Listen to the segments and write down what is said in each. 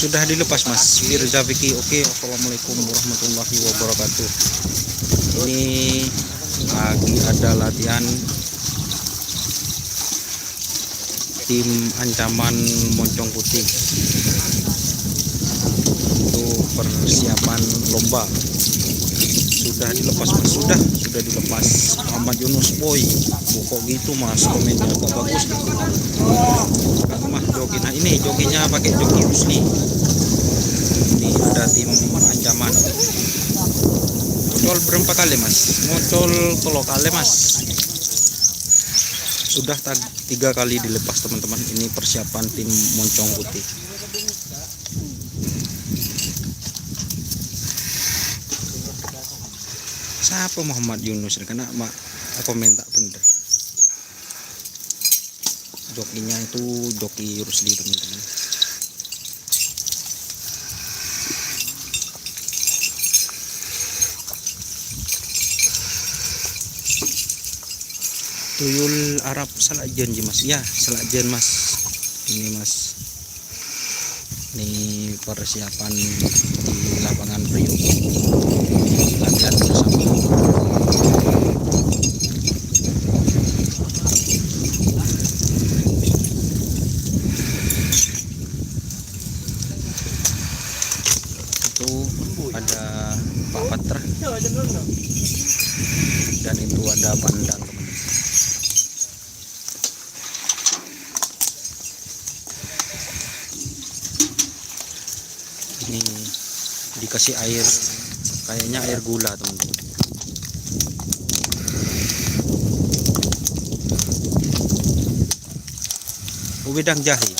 Sudah dilepas Mas Firza Vicky. Oke, assalamualaikum warahmatullahi wabarakatuh. Ini lagi ada latihan tim ancaman Moncong Putih untuk persiapan lomba. Sudah dilepas Mas, sudah dilepas. Muhammad Yunus boy, kok gitu Mas, komennya kok bagus gitu. Mah joki, nah ini jokinya pakai joki Rusli. Ini ada tim ancaman. Muncul berapa kali Mas? Muncul tolong kali Mas. Sudah 3 kali dilepas teman-teman. Ini persiapan tim Moncong Putih. Siapa Muhammad Yunus? Karena komen tak bener. Jokinya itu joki Rusli teman-teman. Tuyul Arab Salajen Mas. Ya, Salajen Mas. Ini Mas. Ini persiapan di lapangan Priok. Latihan bersama. Itu ada Pak Patra dan itu ada Pandang teman-teman. Ini dikasih air, kayaknya air gula teman-teman. Wedang jahe.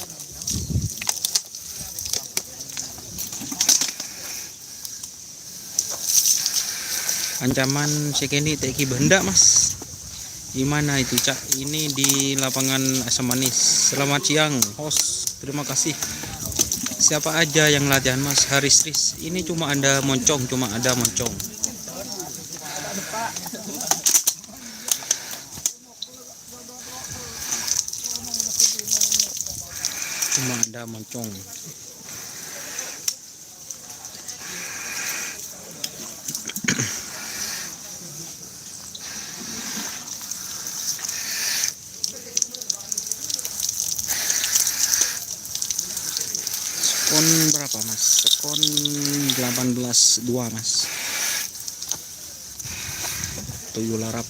Ancaman sekeni teki benda Mas. Gimana itu Cak? Ini di lapangan Asam Manis. Selamat siang host, terima kasih. Siapa aja yang latihan Mas? Haris Riz. Ini cuma ada moncong. Cuma ada moncong. Skon berapa Mas? Skon 18-2 Mas. Tuyul Arab.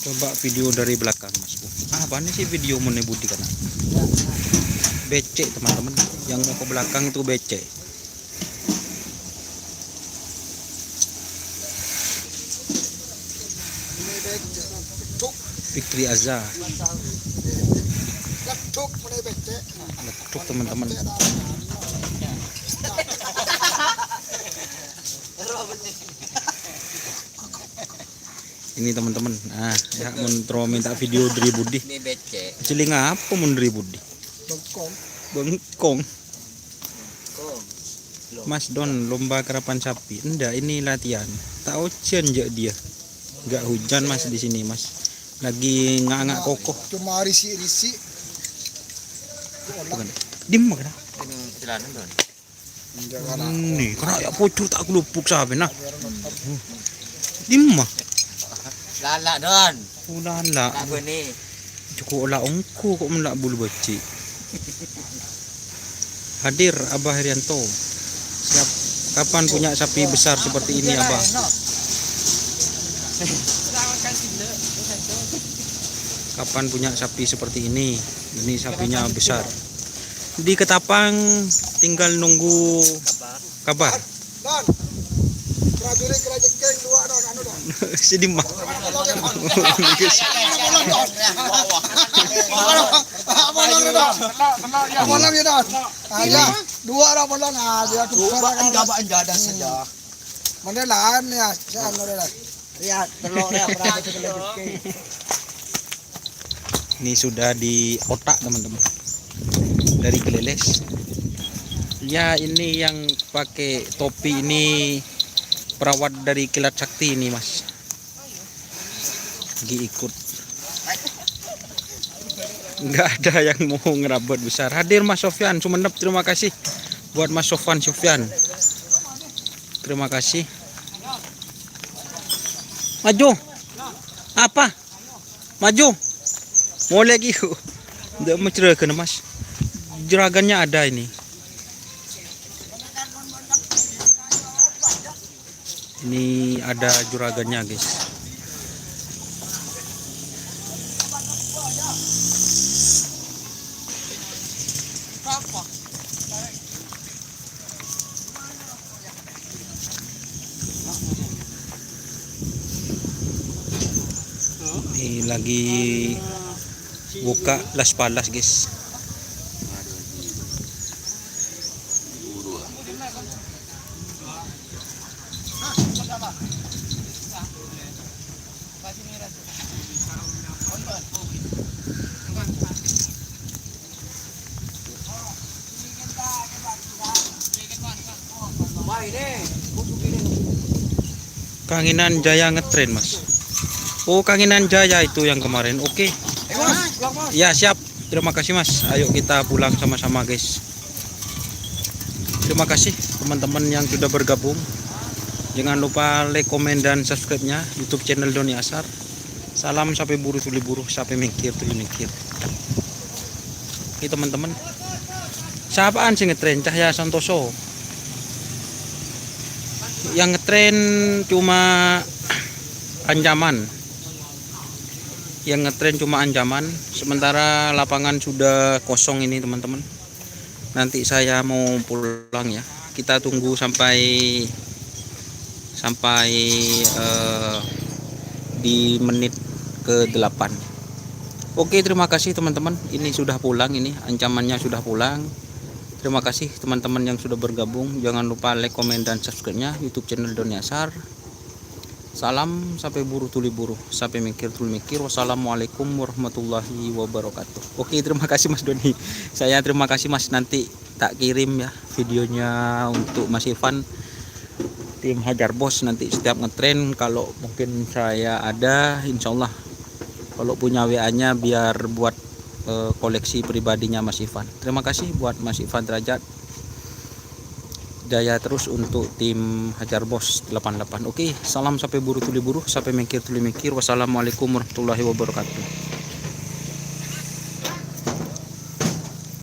Coba video dari belakang Mas. Apa nih sih video Mone Budi kan? Becek teman-teman. Yang mau ke belakang itu becek. Fikri Azza. Letuk teman-teman. Ini teman-teman. Nah, ya mentro minta video dari Budi. Ini becek. Ciling apa mun dari Budi? Bengkong. Mas Don lomba karapan sapi. Enggak, ini latihan. Tak hujan dia. Enggak hujan Mas di sini Mas. Lagi ngak-ngak kokoh. Cuma risi-risi. Dim mana? Ini jalanan Don. Nih, karena ya pocur tak kelupuk sabe nah. Dim mah. Lala Don. Udah lah. Aku nih. Cukup lah ongko kok melak bulu beci. Hadir Abah Herianto. Siap. Kapan punya sapi besar seperti ini Abah? Kapan punya sapi seperti ini? Ini sapinya besar. Di Ketapang tinggal nunggu kabar. Don. Prajurit kerajaan Keng 2 Don, anu Don. Sedih mah. Bolong ya Don. Aja 2 Don bolong aja. Gabaan jadah saja. Mana lahan ya, saya anu lah. Ria, telok ria, berapa itu lebih. Ini sudah diotak teman-teman dari Geleles. Ya ini yang pakai topi ini perawat dari Kilat Sakti ini mas. Lagi ikut. Nggak ada yang mau ngerabot besar. Hadir Mas Sofyan Sumenep, terima kasih buat Mas Sofyan. Terima kasih. Maju. Apa? Maju. Mau lagi yuk. Nggak mencerahkan mas. Juragannya ada ini. Ini ada juragannya guys. Ini lagi buka las palas guys. Kanginan Jaya ngetren mas. Oh Kanginan Jaya itu yang kemarin. Oke. Ya siap. Terima kasih mas. Ayo kita pulang sama-sama guys. Terima kasih teman-teman yang sudah bergabung. Jangan lupa like, komen, dan subscribe-nya YouTube channel Doni Asar. Salam sampai buru tuli buruh, sampai mikir tuli mikir. Oke teman-teman. Siapaan sih ngetren? Cahya Santoso. Yang ngetren cuma Anjaman. Yang ngetren cuma Anjaman. Sementara lapangan sudah kosong ini teman-teman. Nanti saya mau pulang ya. Kita tunggu sampai di menit ke-8. Oke, terima kasih teman-teman. Ini sudah pulang ini. Ancamannya sudah pulang. Terima kasih teman-teman yang sudah bergabung. Jangan lupa like, komen, dan subscribe-nya YouTube channel Doni Asar. Salam sampai buru tuli buruh, sampai mikir tuli mikir. Wassalamualaikum warahmatullahi wabarakatuh. Oke, terima kasih Mas Doni. Saya terima kasih Mas. Nanti tak kirim ya videonya untuk Mas Ivan tim Hajar Bos. Nanti setiap ngetren kalau mungkin saya ada, insya Allah kalau punya WA-nya biar buat koleksi pribadinya Mas Ivan. Terima kasih buat Mas Ivan Derajat. Jaya terus untuk tim Hajar Bos 88. Oke, salam sampai buru tuli buruh, sampai mikir tuli mikir. Wassalamualaikum warahmatullahi wabarakatuh.